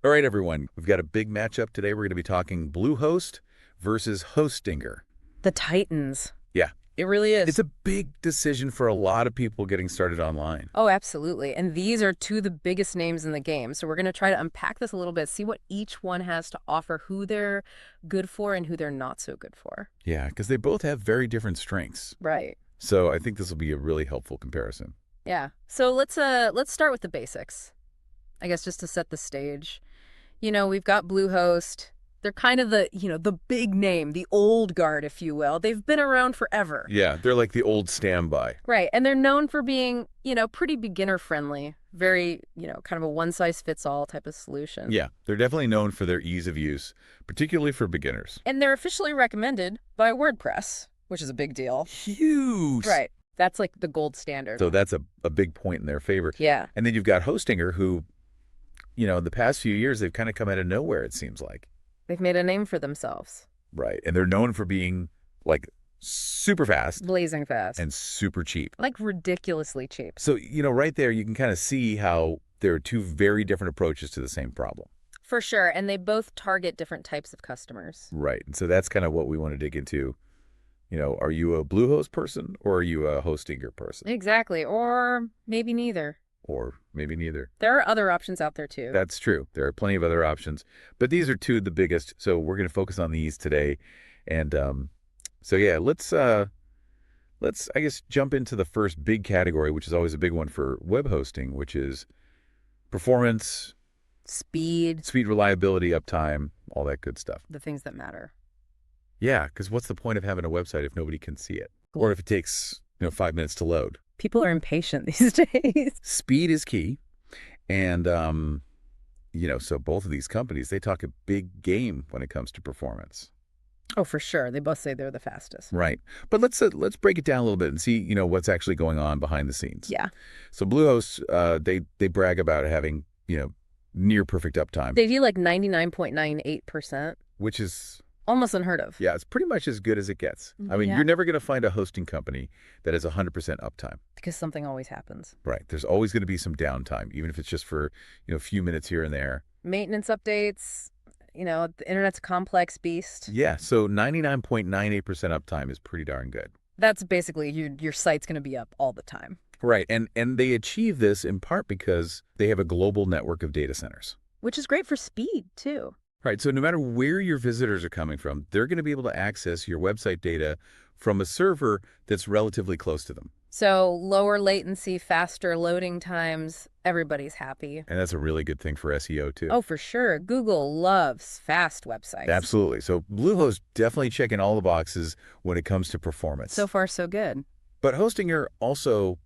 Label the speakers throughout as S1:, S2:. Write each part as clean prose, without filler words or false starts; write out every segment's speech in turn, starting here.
S1: All right, everyone, we've got a big matchup today. We're going to be talking Bluehost versus Hostinger.
S2: The Titans.
S1: Yeah,
S2: It really
S1: it's
S2: is.
S1: a big decision for a lot of people getting started online.
S2: Oh, absolutely. And these are two of the biggest names in the game. So we're going to try to unpack this a little bit, see what each one has to offer, who they're good for and who they're not so good for.
S1: Yeah, because they both have very different strengths.
S2: Right.
S1: So I think this will be a really helpful comparison.
S2: Yeah. So let's start with the basics. I guess just to set the stage. We've got Bluehost. They're kind of the big name, the old guard, if you will. They've been around forever.
S1: Yeah, they're like the old standby.
S2: Right. And they're known for being, pretty beginner friendly, very, kind of a one size fits all type of solution.
S1: Yeah, they're definitely known for their ease of use, particularly for beginners.
S2: And they're officially recommended by WordPress, which is a big deal.
S1: Huge.
S2: Right. That's like the gold standard.
S1: So that's a big point in their favor.
S2: Yeah.
S1: And then you've got Hostinger, who, the past few years, they've kind of come out of nowhere, it seems like.
S2: They've made a name for themselves.
S1: Right. And they're known for being like super fast
S2: Blazing fast.
S1: and super cheap.
S2: Like ridiculously cheap.
S1: So, right there, you can kind of see how there are two very different approaches to the same problem.
S2: For sure. And they both target different types of customers.
S1: Right. And so that's kind of what we want to dig into. Are you a Bluehost person or are you a Hostinger person?
S2: Exactly. Or maybe neither.
S1: Or maybe neither.
S2: There are other options out there too.
S1: That's true. There are plenty of other options, but these are two of the biggest. So we're going to focus on these today. And so yeah, let's I guess jump into the first big category, which is always a big one for web hosting, which is performance,
S2: Speed.
S1: reliability, uptime, all that good stuff.
S2: The things that matter.
S1: Yeah, because what's the point of having a website if nobody can see it, or if it takes 5 minutes to load?
S2: People are impatient these days.
S1: Speed is key, and so both of these companies, they talk a big game when it comes to performance.
S2: Oh, for sure. They both say they're the fastest.
S1: Right. But let's break it down a little bit and see, what's actually going on behind the scenes.
S2: Yeah.
S1: So Bluehost, they brag about having, near perfect uptime,
S2: They do like 99.98%.
S1: which is,
S2: Almost unheard of.
S1: yeah, it's pretty much as good as it gets. I mean,
S2: Yeah.
S1: you're never going to find a hosting company that has 100% uptime.
S2: Because something always happens.
S1: Right. There's always going to be some downtime, even if it's just for, a few minutes here and there.
S2: Maintenance updates. The internet's a complex beast.
S1: Yeah. So 99.98% uptime is pretty darn good.
S2: That's basically your site's going to be up all the time.
S1: Right. And they achieve this in part because they have a global network of data centers.
S2: Which is great for speed, too.
S1: Right. So no matter where your visitors are coming from, they're going to be able to access your website data from a server that's relatively close to them.
S2: So lower latency, faster loading times, everybody's happy.
S1: And that's a really good thing for SEO too.
S2: Oh, for sure. Google loves fast websites.
S1: Absolutely. So Bluehost definitely checking all the boxes when it comes to performance.
S2: So far, so good.
S1: But Hostinger also,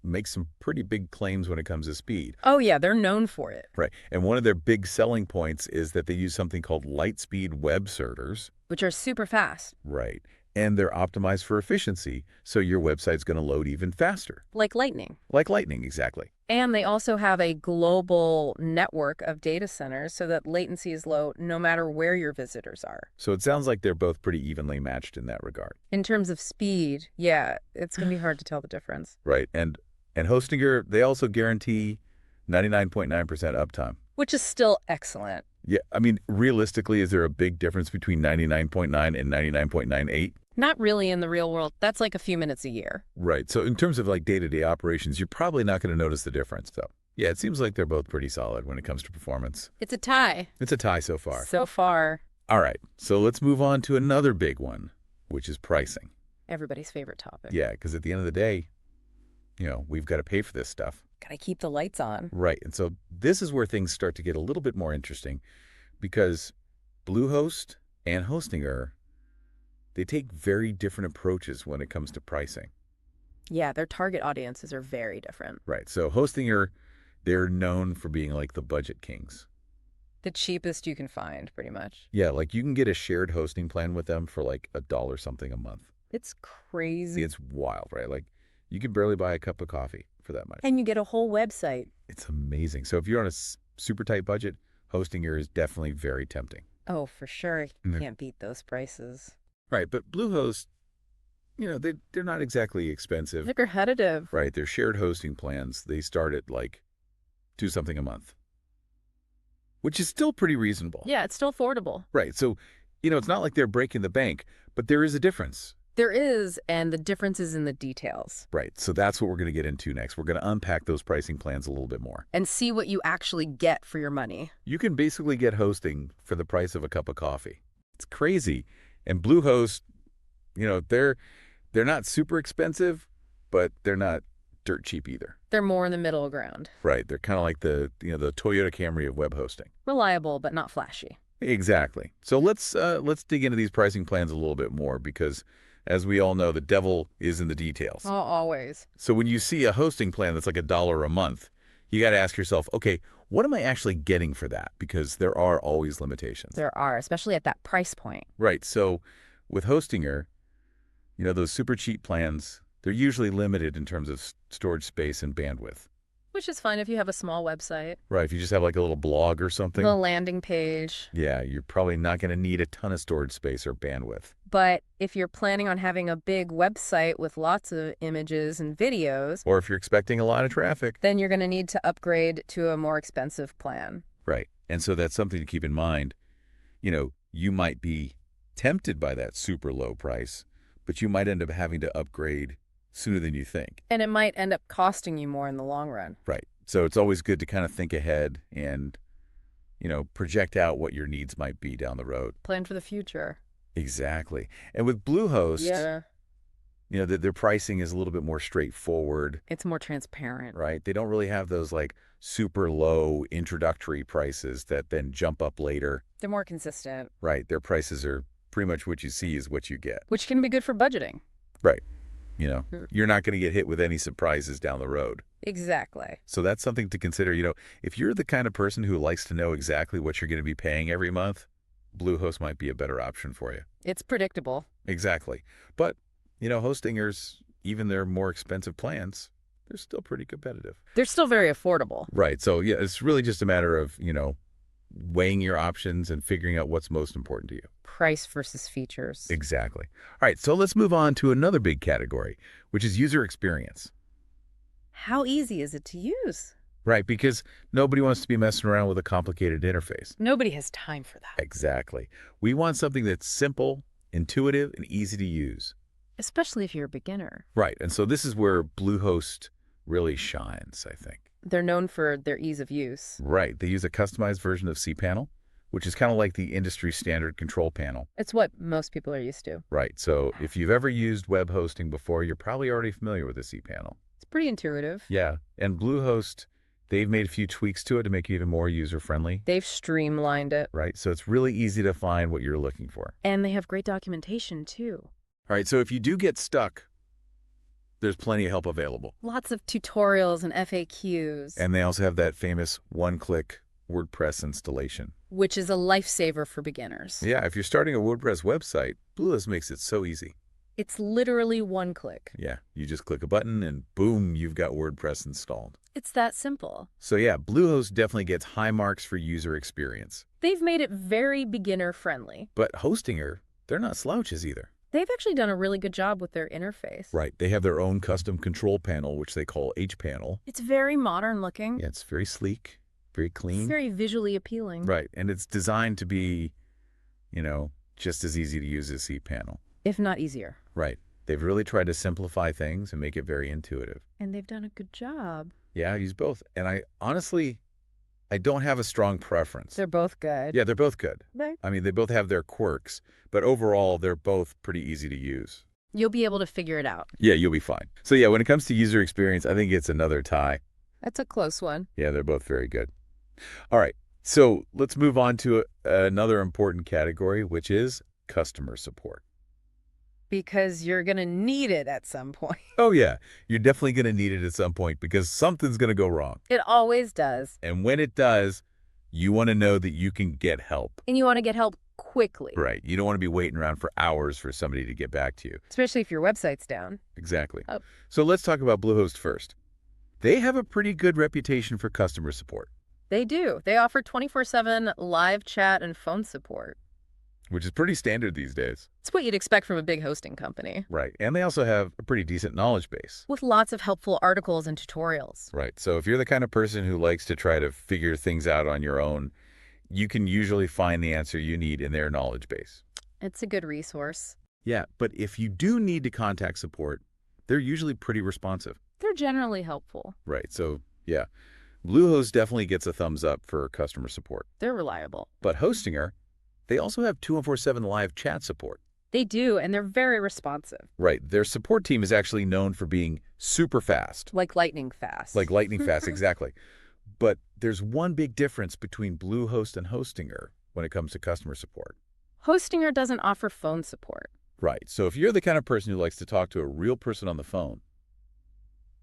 S1: makes some pretty big claims when it comes to speed.
S2: Oh, yeah, they're known for it.
S1: Right. And one of their big selling points is that they use something called Lightspeed web servers.
S2: Which are super fast.
S1: Right. And they're optimized for efficiency, so your website's going to load even faster.
S2: Like lightning.
S1: Like lightning, exactly.
S2: And they also have a global network of data centers so that latency is low no matter where your visitors are.
S1: So it sounds like they're both pretty evenly matched in that regard.
S2: In terms of speed, yeah, it's going to be hard to tell the difference.
S1: Right. And Hostinger, they also guarantee 99.9% uptime.
S2: Which is still excellent.
S1: Yeah, I mean, realistically, is there a big difference between 99.9 and 99.98?
S2: Not really in the real world. That's like a few minutes a year.
S1: Right. So in terms of like day-to-day operations, you're probably not going to notice the difference. So yeah, it seems like they're both pretty solid when it comes to performance.
S2: It's a tie.
S1: It's a tie so far.
S2: So far.
S1: All right. So let's move on to another big one, which is pricing.
S2: Everybody's favorite topic.
S1: Yeah, because at the end of the day, we've got to pay for this stuff.
S2: Gotta keep the lights on.
S1: Right. And so this is where things start to get a little bit more interesting because Bluehost and Hostinger, they take very different approaches when it comes to pricing.
S2: Yeah, their target audiences are very different.
S1: Right. So Hostinger, they're known for being like the budget kings.
S2: The cheapest you can find, pretty much.
S1: Yeah, like you can get a shared hosting plan with them for like $1 something a month.
S2: It's crazy.
S1: It's wild, right? Like you can barely buy a cup of coffee for that much.
S2: And you get a whole website.
S1: It's amazing. So if you're on a super tight budget, Hostinger is definitely very tempting.
S2: Oh, for sure. You can't beat those prices.
S1: Right, but Bluehost, they're not exactly expensive.
S2: They're competitive.
S1: Right, their shared hosting plans, they start at like $2 something a month. which is still pretty reasonable.
S2: Yeah, it's still affordable.
S1: Right. So, it's not like they're breaking the bank, but there is a difference.
S2: There is, and the difference is in the details.
S1: Right. So that's what we're going to get into next. We're going to unpack those pricing plans a little bit more.
S2: And see what you actually get for your money.
S1: You can basically get hosting for the price of a cup of coffee. It's crazy. And Bluehost, they're not super expensive, but they're not dirt cheap either.
S2: They're more in the middle ground.
S1: Right. They're kind of like the Toyota Camry of web hosting.
S2: Reliable, but not flashy.
S1: Exactly. So let's dig into these pricing plans a little bit more because, as we all know, the devil is in the details.
S2: Oh, always.
S1: So when you see a hosting plan that's like $1 a month, you got to ask yourself, okay, what am I actually getting for that? Because there are always limitations.
S2: There are, especially at that price point.
S1: Right. So with Hostinger, those super cheap plans, they're usually limited in terms of storage space and bandwidth.
S2: Which is fine if you have a small website.
S1: Right. If you just have like a little blog or something.
S2: The landing page.
S1: Yeah, you're probably not going to need a ton of storage space or bandwidth.
S2: But if you're planning on having a big website with lots of images and videos,
S1: or if you're expecting a lot of traffic,
S2: then you're going to need to upgrade to a more expensive plan.
S1: Right. And so that's something to keep in mind. You might be tempted by that super low price, but you might end up having to upgrade sooner than you think.
S2: And it might end up costing you more in the long run.
S1: Right. So it's always good to kind of think ahead and, project out what your needs might be down the road.
S2: Plan for the future.
S1: Exactly. And with Bluehost,
S2: Yeah.
S1: Their pricing is a little bit more straightforward.
S2: It's more transparent.
S1: Right. They don't really have those like super low introductory prices that then jump up later.
S2: They're more consistent.
S1: Right. Their prices are pretty much what you see is what you get.
S2: Which can be good for budgeting.
S1: Right. You're not going to get hit with any surprises down the road.
S2: Exactly.
S1: So that's something to consider. If you're the kind of person who likes to know exactly what you're going to be paying every month, Bluehost might be a better option for you.
S2: It's predictable.
S1: Exactly. But, Hostingers, even their more expensive plans, they're still pretty competitive.
S2: They're still very affordable.
S1: Right. So, yeah, it's really just a matter of, weighing your options and figuring out what's most important to you.
S2: Price versus features.
S1: Exactly. All right, so let's move on to another big category, which is user experience.
S2: How easy is it to use?
S1: Right, because nobody wants to be messing around with a complicated interface.
S2: Nobody has time for that.
S1: Exactly. We want something that's simple, intuitive, and easy to use.
S2: Especially if you're a beginner.
S1: Right, and so this is where Bluehost really shines, I think.
S2: They're known for their ease of use.
S1: Right, they use a customized version of cPanel, which is kind of like the industry standard control panel.
S2: It's what most people are used to.
S1: Right, so if you've ever used web hosting before, you're probably already familiar with the cPanel.
S2: It's pretty intuitive.
S1: Yeah, and Bluehost, they've made a few tweaks to it to make it even more user-friendly.
S2: They've streamlined it.
S1: Right, so it's really easy to find what you're looking for.
S2: And they have great documentation, too.
S1: All right, so if you do get stuck, there's plenty of help available.
S2: Lots of tutorials and FAQs.
S1: And they also have that famous one-click WordPress installation.
S2: Which is a lifesaver for beginners.
S1: Yeah, if you're starting a WordPress website, Bluehost makes it so easy.
S2: It's literally one click.
S1: Yeah, you just click a button and boom, you've got WordPress installed.
S2: It's that simple.
S1: So yeah, Bluehost definitely gets high marks for user experience.
S2: They've made it very beginner-friendly.
S1: But Hostinger, they're not slouches either.
S2: They've actually done a really good job with their interface.
S1: Right. They have their own custom control panel, which they call H-Panel.
S2: It's very modern looking.
S1: Yeah, it's very sleek, very clean.
S2: It's very visually appealing.
S1: Right. And it's designed to be, just as easy to use as cPanel.
S2: If not easier.
S1: Right. They've really tried to simplify things and make it very intuitive.
S2: And they've done a good job.
S1: Yeah, I use both. And I don't have a strong preference.
S2: They're both good.
S1: Yeah, they're both good.
S2: Right.
S1: I mean, they both have their quirks, but overall, they're both pretty easy to use.
S2: You'll be able to figure it out.
S1: Yeah, you'll be fine. So yeah, when it comes to user experience, I think it's another tie.
S2: That's a close one.
S1: Yeah, they're both very good. All right, so let's move on to another important category, which is customer support.
S2: Because you're going to need it at some point.
S1: Oh yeah, you're definitely going to need it at some point because something's going to go wrong.
S2: It always does.
S1: And when it does, you want to know that you can get help.
S2: And you want to get help quickly.
S1: Right. You don't want to be waiting around for hours for somebody to get back to you.
S2: Especially if your website's down.
S1: Exactly.
S2: Oh.
S1: So let's talk about Bluehost first. They have a pretty good reputation for customer support.
S2: They do. They offer 24/7 live chat and phone support.
S1: Which is pretty standard these days.
S2: It's what you'd expect from a big hosting company.
S1: Right. And they also have a pretty decent knowledge base.
S2: With lots of helpful articles and tutorials.
S1: Right. So if you're the kind of person who likes to try to figure things out on your own You can usually find the answer you need in their knowledge base.
S2: It's a good resource.
S1: Yeah, but if you do need to contact support, they're usually pretty responsive.
S2: They're generally helpful.
S1: Right, so yeah. Bluehost definitely gets a thumbs up for customer support.
S2: They're reliable.
S1: But Hostinger, they also have 24/7 live chat support.
S2: They do, and they're very responsive.
S1: Right, their support team is actually known for being super fast.
S2: Like lightning fast.
S1: Like lightning fast, exactly. But there's one big difference between Bluehost and Hostinger when it comes to customer support.
S2: Hostinger doesn't offer phone support.
S1: Right, so if you're the kind of person who likes to talk to a real person on the phone,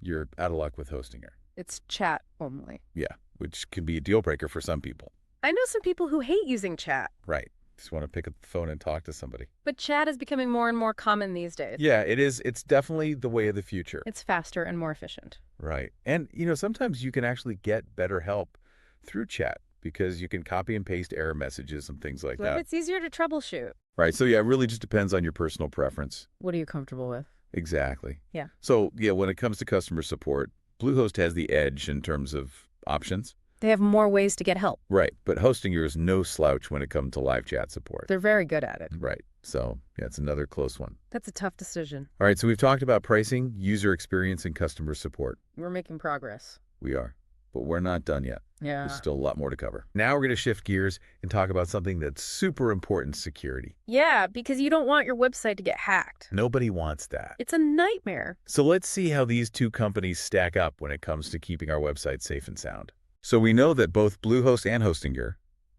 S1: you're out of luck with Hostinger.
S2: It's chat only.
S1: Yeah, which can be a deal breaker for some people.
S2: I know some people who hate using chat.
S1: Right, just want to pick up the phone and talk to somebody.
S2: But chat is becoming more and more common these days.
S1: Yeah, it is. It's definitely the way of the future.
S2: It's faster and more efficient.
S1: Right. And, sometimes you can actually get better help through chat because you can copy and paste error messages and things like
S2: But
S1: that.
S2: it's easier to troubleshoot.
S1: Right. So, yeah, it really just depends on your personal preference.
S2: What are you comfortable with?
S1: Exactly.
S2: Yeah.
S1: So, yeah, when it comes to customer support, Bluehost has the edge in terms of options.
S2: They have more ways to get help.
S1: Right. But Hostinger is no slouch when it comes to live chat support.
S2: They're very good at it.
S1: Right. So, yeah, it's another close one.
S2: That's a tough decision.
S1: All right. So we've talked about pricing, user experience, and customer support.
S2: We're making progress.
S1: We are. But we're not done yet.
S2: Yeah.
S1: There's still a lot more to cover. Now we're going to shift gears and talk about something that's super important, security.
S2: Yeah, because you don't want your website to get hacked.
S1: Nobody wants that.
S2: It's a nightmare.
S1: So let's see how these two companies stack up when it comes to keeping our website safe and sound. So we know that both Bluehost and Hostinger,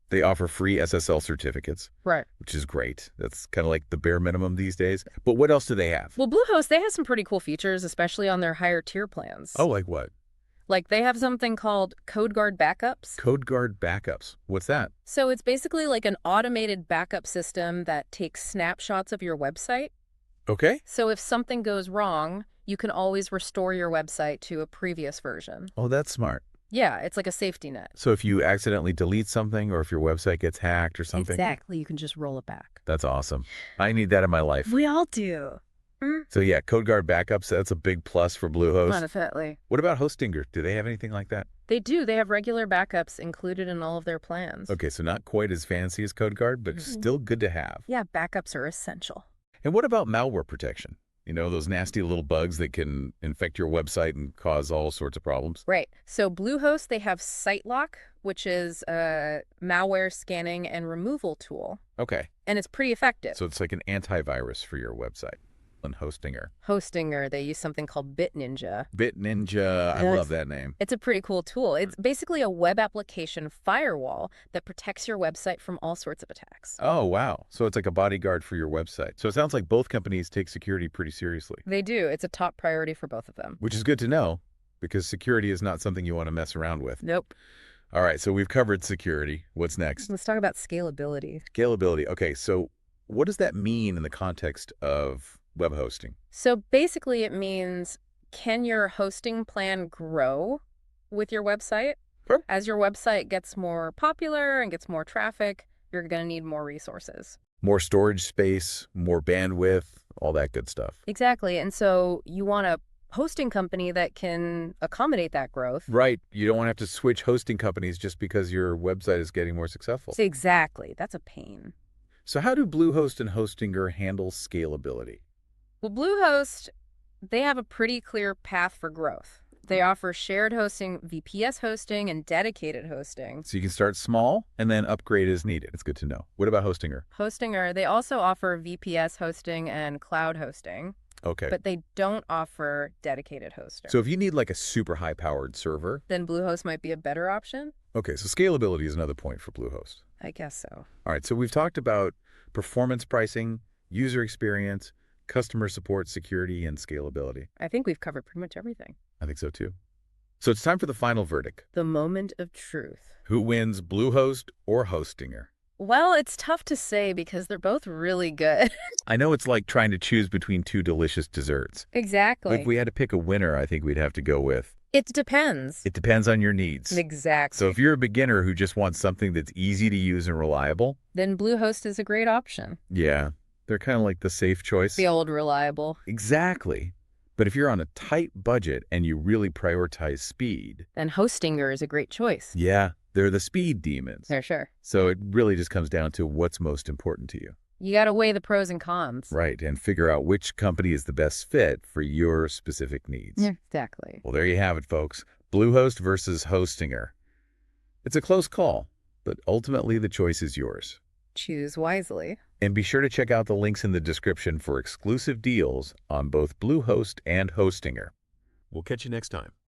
S1: they offer free SSL certificates,
S2: Right.
S1: which is great. That's kind of like the bare minimum these days. But what else do they have?
S2: Well, Bluehost, they have some pretty cool features, especially on their higher tier plans.
S1: Oh, like what?
S2: Like they have something called CodeGuard backups.
S1: CodeGuard backups. What's that?
S2: So it's basically like an automated backup system that takes snapshots of your website.
S1: Okay.
S2: So if something goes wrong, you can always restore your website to a previous version.
S1: Oh, that's smart.
S2: Yeah, it's like a safety net.
S1: So if you accidentally delete something or if your website gets hacked or something.
S2: Exactly. You can just roll it back.
S1: That's awesome. I need that in my life.
S2: We all do.
S1: So yeah, CodeGuard backups, that's a big plus for Bluehost.
S2: Definitely.
S1: What about Hostinger? Do they have anything like that?
S2: They do. They have regular backups included in all of their plans.
S1: Okay, so not quite as fancy as CodeGuard, but still good to have.
S2: Yeah, backups are essential.
S1: And what about malware protection? Those nasty little bugs that can infect your website and cause all sorts of problems.
S2: Right. So Bluehost, they have SiteLock, which is a malware scanning and removal tool.
S1: Okay.
S2: And it's pretty effective.
S1: So it's like an antivirus for your website. And Hostinger.
S2: Hostinger, they use something called BitNinja.
S1: BitNinja, I love that name.
S2: It's a pretty cool tool. It's basically a web application firewall that protects your website from all sorts of attacks.
S1: Oh, wow. So it's like a bodyguard for your website. So it sounds like both companies take security pretty seriously.
S2: They do. It's a top priority for both of them.
S1: Which is good to know because security is not something you want to mess around with.
S2: Nope.
S1: All right, so we've covered security. What's next?
S2: Let's talk about scalability.
S1: Scalability. Okay, so what does that mean in the context of web hosting?
S2: So basically it means, can your hosting plan grow with your website?
S1: Sure.
S2: As your website gets more popular and gets more traffic, you're going to need more resources.
S1: More storage space, more bandwidth, all that good stuff.
S2: Exactly. And so you want a hosting company that can accommodate that growth.
S1: Right. You don't want to have to switch hosting companies just because your website is getting more successful.
S2: Exactly. That's a pain.
S1: So how do Bluehost and Hostinger handle scalability?
S2: Well, Bluehost, they have a pretty clear path for growth. They offer shared hosting, VPS hosting, and dedicated hosting.
S1: So you can start small and then upgrade as needed. It's good to know. What about Hostinger?
S2: Hostinger, they also offer VPS hosting and cloud hosting.
S1: Okay.
S2: But they don't offer dedicated hosting.
S1: So if you need like a super high-powered server,
S2: then Bluehost might be a better option?
S1: Okay, so scalability is another point for Bluehost.
S2: I guess so.
S1: All right, so we've talked about performance pricing, user experience, customer support, security, and scalability.
S2: I think we've covered pretty much everything.
S1: I think so too. So it's time for the final verdict.
S2: The moment of truth.
S1: Who wins, Bluehost or Hostinger?
S2: Well, it's tough to say because they're both really good.
S1: I know it's like trying to choose between two delicious desserts.
S2: Exactly.
S1: If we had to pick a winner, I think we'd have to go with...
S2: It depends.
S1: It depends on your needs.
S2: Exactly.
S1: So if you're a beginner who just wants something that's easy to use and reliable...
S2: then Bluehost is a great option.
S1: Yeah, they're kind of like the safe choice.
S2: The old reliable.
S1: Exactly. But if you're on a tight budget and you really prioritize speed...
S2: then Hostinger is a great choice.
S1: Yeah, They're the speed demons.
S2: For sure.
S1: So it really just comes down to what's most important to you.
S2: You got to weigh the pros and cons.
S1: Right, and figure out which company is the best fit for your specific needs.
S2: Yeah, exactly.
S1: Well, there you have it, folks. Bluehost versus Hostinger. It's a close call, but ultimately the choice is yours.
S2: Choose wisely.
S1: And be sure to check out the links in the description for exclusive deals on both Bluehost and Hostinger. We'll catch you next time.